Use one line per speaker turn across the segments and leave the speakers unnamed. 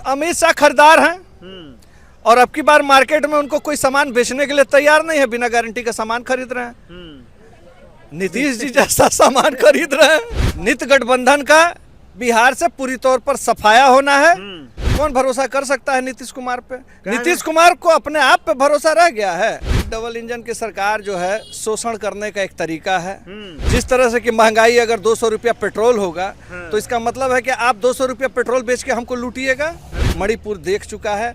अमित शाह खरीदार हैं और अब की बार मार्केट में उनको कोई सामान बेचने के लिए तैयार नहीं है, बिना गारंटी का सामान खरीद रहे हैं। नीतीश जी जैसा सामान खरीद रहे हैं। नित गठबंधन का बिहार से पूरी तौर पर सफाया होना है। कौन भरोसा कर सकता है नीतीश कुमार पे? नीतीश कुमार को अपने आप पे भरोसा रह गया है। डबल इंजन की सरकार जो है शोषण करने का एक तरीका है। जिस तरह से कि महंगाई अगर 200 रुपया पेट्रोल होगा तो इसका मतलब है कि आप 200 रुपया पेट्रोल बेच के हमको लूटिएगा। मणिपुर देख चुका है,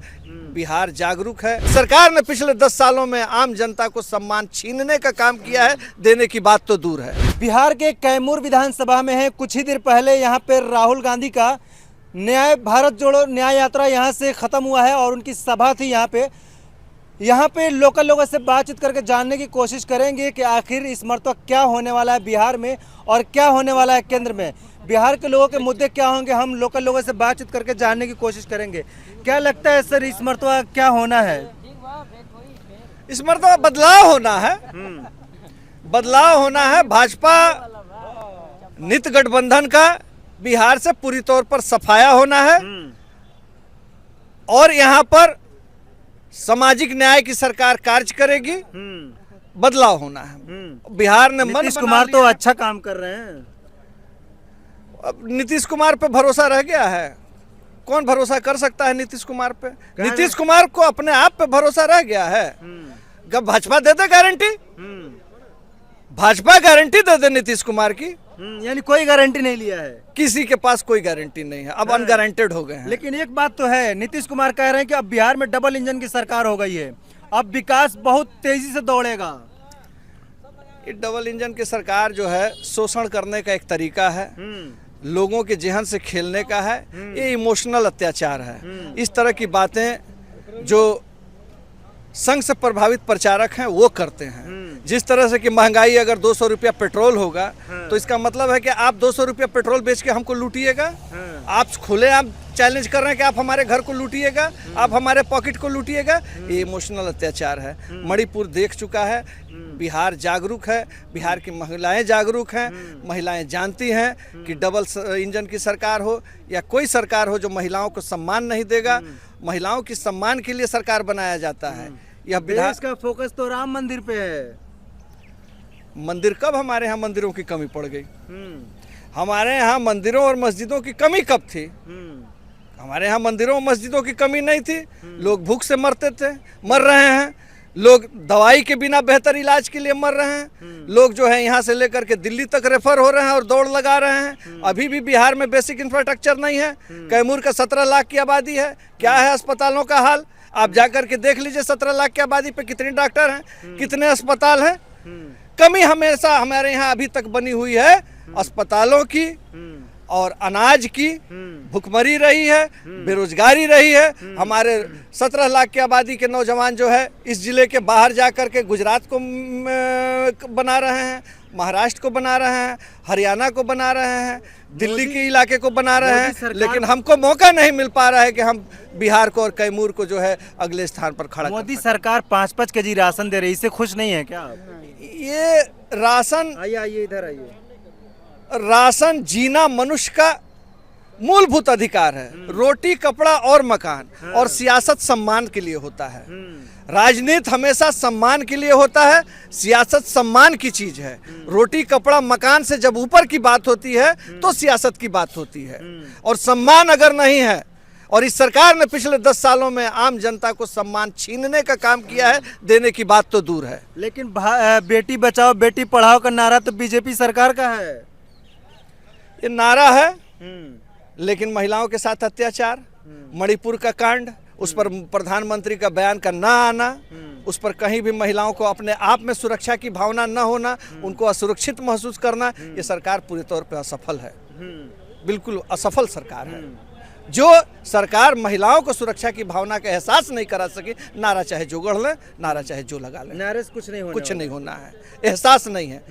बिहार जागरूक है। सरकार ने पिछले 10 सालों में आम जनता को सम्मान छीनने का काम किया है, देने की बात तो दूर है।
बिहार के कैमूर विधानसभा में है। कुछ ही देर पहले यहाँ पे राहुल गांधी का न्याय भारत जोड़ो न्याय यात्रा यहाँ से ख़त्म हुआ है और उनकी सभा थी यहाँ पे लोकल लोगों से बातचीत करके जानने की कोशिश करेंगे कि आखिर इस मरतबा क्या होने वाला है बिहार में और क्या होने वाला है केंद्र में। बिहार के लोगों के मुद्दे क्या होंगे, हम लोकल लोगों से बातचीत करके जानने की कोशिश करेंगे। क्या लगता है सर, इस मरतबा क्या होना है?
इस मरतबा बदलाव होना है। बदलाव होना है। भाजपा नित गठबंधन का बिहार से पूरी तौर पर सफाया होना है और यहाँ पर सामाजिक न्याय की सरकार कार्य करेगी। बदलाव होना है। बिहार ने
नीतीश कुमार तो अच्छा काम कर रहे हैं।
अब नीतीश कुमार पे भरोसा रह गया है। कौन भरोसा कर सकता है नीतीश कुमार पे? नीतीश कुमार को अपने आप पे भरोसा रह गया है। जब भाजपा दे दे गारंटी, भाजपा गारंटी दे दे नीतीश कुमार की,
यानी कोई गारंटी नहीं लिया है।
किसी के पास कोई गारंटी नहीं है। अब अनगारंटेड हो गए हैं।
लेकिन एक बात तो है, नीतीश कुमार कह रहे हैं कि अब बिहार में डबल इंजन की सरकार हो गई है, अब विकास बहुत तेजी से दौड़ेगा।
ये डबल इंजन की सरकार जो है शोषण करने का एक तरीका है, लोगों के जेहन से खेलने का है। ये इमोशनल अत्याचार है। इस तरह की बातें जो संघ से प्रभावित प्रचारक हैं वो करते हैं। जिस तरह से कि महंगाई अगर 200 रुपया पेट्रोल होगा तो इसका मतलब है कि आप 200 रुपया पेट्रोल बेच के हमको लूटिएगा। आप खुले आप चैलेंज कर रहे हैं कि आप हमारे घर को लूटिएगा, आप हमारे पॉकेट को लूटिएगा। ये इमोशनल अत्याचार है। मणिपुर देख चुका है, बिहार जागरूक है, बिहार की महिलाएं जागरूक हैं। महिलाएं जानती हैं कि डबल इंजन की सरकार हो या कोई सरकार हो जो महिलाओं को सम्मान नहीं देगा, महिलाओं की सम्मान के लिए सरकार बनाया जाता है। यह
देश का फोकस तो राम मंदिर पे है।
मंदिर कब हमारे यहाँ मंदिरों की कमी पड़ गई? हमारे यहाँ मंदिरों और मस्जिदों की कमी कब थी? हमारे यहाँ मंदिरों और मस्जिदों की कमी नहीं थी। लोग भूख से मरते थे, मर रहे हैं। लोग दवाई के बिना बेहतर इलाज के लिए मर रहे हैं। लोग जो है यहाँ से लेकर के दिल्ली तक रेफर हो रहे हैं और दौड़ लगा रहे हैं। अभी भी बिहार में बेसिक इंफ्रास्ट्रक्चर नहीं है। कैमूर का 17 लाख की आबादी है। क्या है अस्पतालों का हाल? आप जाकर के देख लीजिए 17 लाख की आबादी पे कितने डॉक्टर हैं, कितने अस्पताल हैं। कमी हमेशा हमारे यहाँ अभी तक बनी हुई है अस्पतालों की और अनाज की। भुखमरी रही है, बेरोजगारी रही है। हमारे 17 लाख की आबादी के नौजवान जो है इस जिले के बाहर जाकर के गुजरात को बना रहे हैं, महाराष्ट्र को बना रहे हैं, हरियाणा को बना रहे हैं, दिल्ली के इलाके को बना रहे हैं। लेकिन हमको मौका नहीं मिल पा रहा है कि हम बिहार को और कैमूर को जो है अगले स्थान पर खड़ा।
मोदी सरकार 5-5 केजी राशन दे रही है, इससे खुश नहीं है क्या?
ये राशन,
आइए इधर आइए।
राशन जीना मनुष्य का मूलभूत अधिकार है। रोटी, कपड़ा और मकान। और सियासत सम्मान के लिए होता है। राजनीति हमेशा सम्मान के लिए होता है। सियासत सम्मान की चीज है। रोटी, कपड़ा, मकान से जब ऊपर की बात होती है तो सियासत की बात होती है। और सम्मान अगर नहीं है, और इस सरकार ने पिछले 10 सालों में आम जनता को सम्मान छीनने का काम किया है, देने की बात तो दूर है।
लेकिन बेटी बचाओ बेटी पढ़ाओ का नारा तो बीजेपी सरकार का है।
ये नारा है, लेकिन महिलाओं के साथ अत्याचार, मणिपुर का कांड, उस पर प्रधानमंत्री का बयान का ना आना, उस पर कहीं भी महिलाओं को अपने आप में सुरक्षा की भावना न होना, उनको असुरक्षित महसूस करना, ये सरकार पूरे तौर पर असफल है। बिल्कुल असफल सरकार है। जो सरकार महिलाओं को सुरक्षा की भावना का एहसास नहीं करा सकी, नारा चाहे जो गढ़ ले, नारा चाहे जो लगा ले,
नारे से कुछ नहीं होना
है। एहसास नहीं है।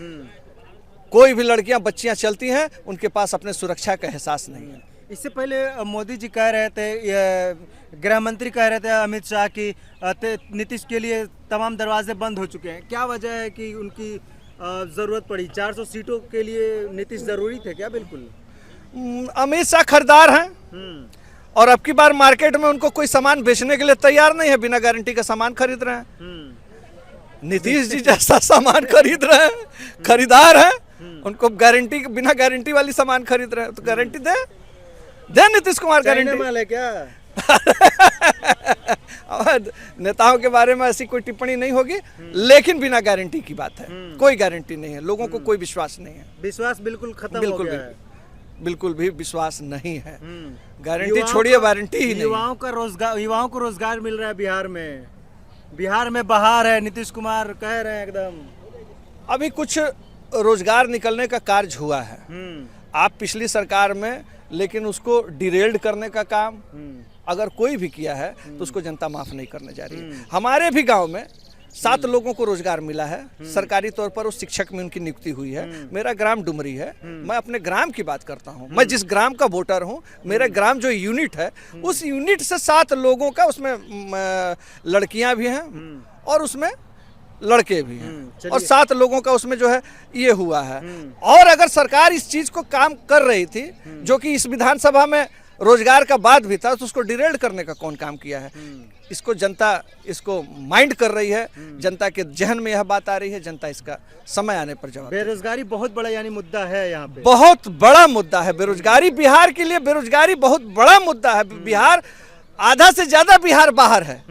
कोई भी लड़कियां, बच्चियां चलती हैं, उनके पास अपने सुरक्षा का एहसास नहीं है।
इससे पहले मोदी जी कह रहे थे, गृह मंत्री कह रहे थे अमित शाह की नीतीश के लिए तमाम दरवाजे बंद हो चुके हैं। क्या वजह है कि उनकी जरूरत पड़ी? 400 सीटों के लिए नीतीश जरूरी थे क्या? बिल्कुल।
अमित शाह खरीदार हैं और अब की बार मार्केट में उनको कोई सामान बेचने के लिए तैयार नहीं है, बिना गारंटी का सामान खरीद रहे हैं। नीतीश जी जैसा सामान खरीद रहे हैं, खरीदार हैं, उनको गारंटी, बिना गारंटी वाली सामान खरीद रहे हैं। तो गारंटी दे नीतीश कुमार गारंटी।
माल है क्या?
और नेताओं के बारे में ऐसी कोई टिप्पणी नहीं होगी, लेकिन बिना गारंटी की बात है, कोई गारंटी नहीं है, लोगों को कोई विश्वास नहीं है,
विश्वास बिल्कुल खत्म हो
बिल्कुल
गया है।
बिल्कुल भी विश्वास नहीं है। गारंटी छोड़िए, वारंटी ही नहीं।
युवाओं को रोजगार मिल रहा है बिहार में बहार है, नीतीश कुमार कह रहे हैं एकदम।
अभी कुछ रोजगार निकलने का कार्य हुआ है, आप पिछली सरकार में, लेकिन उसको डिरेल्ड करने का काम अगर कोई भी किया है तो उसको जनता माफ नहीं करने जा रही है। हमारे भी गांव में 7 लोगों को रोजगार मिला है, सरकारी तौर पर उस शिक्षक में उनकी नियुक्ति हुई है। मेरा ग्राम डुमरी है, मैं अपने ग्राम की बात करता हूँ, मैं जिस ग्राम का वोटर हूँ, मेरा ग्राम जो यूनिट है, उस यूनिट से 7 लोगों का, उसमें लड़कियां भी हैं और उसमें लड़के भी हैं, और 7 लोगों का उसमें जो है ये हुआ है। और अगर सरकार इस चीज को काम कर रही थी, जो कि इस विधानसभा में रोजगार का बात भी था, तो उसको डिरेल्ड करने का कौन काम किया है? इसको जनता इसको माइंड कर रही है, जनता के जहन में यह बात आ रही है, जनता इसका समय आने पर जवाब।
बेरोजगारी बहुत बड़ा यानी मुद्दा है यहाँ पे,
बहुत बड़ा मुद्दा है बेरोजगारी। बिहार के लिए बेरोजगारी बहुत बड़ा मुद्दा है। बिहार आधा से ज्यादा बिहार बाहर है,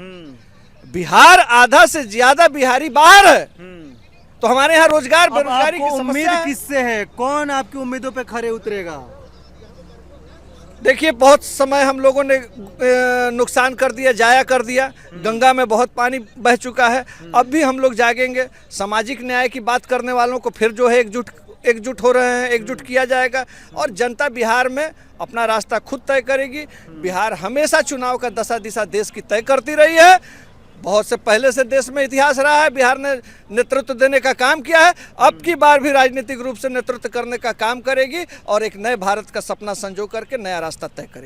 बिहार आधा से ज्यादा बिहारी बाहर है, तो हमारे यहाँ रोजगार बेरोजगारी की
उम्मीद
समस्या है।
किससे है? कौन आपकी उम्मीदों पे खरे उतरेगा?
देखिए, बहुत समय हम लोगों ने नुकसान कर दिया, जाया कर दिया, गंगा में बहुत पानी बह चुका है। अब भी हम लोग जागेंगे, सामाजिक न्याय की बात करने वालों को फिर जो है एकजुट हो रहे हैं, एकजुट किया जाएगा, और जनता बिहार में अपना रास्ता खुद तय करेगी। बिहार हमेशा चुनाव का दशा दिशा देश की तय करती रही है, बहुत से पहले से देश में इतिहास रहा है, बिहार ने नेतृत्व देने का काम किया है, अब की बार भी राजनीतिक रूप से नेतृत्व करने का काम करेगी और एक नए भारत का सपना संजो करके नया रास्ता तय करेगी।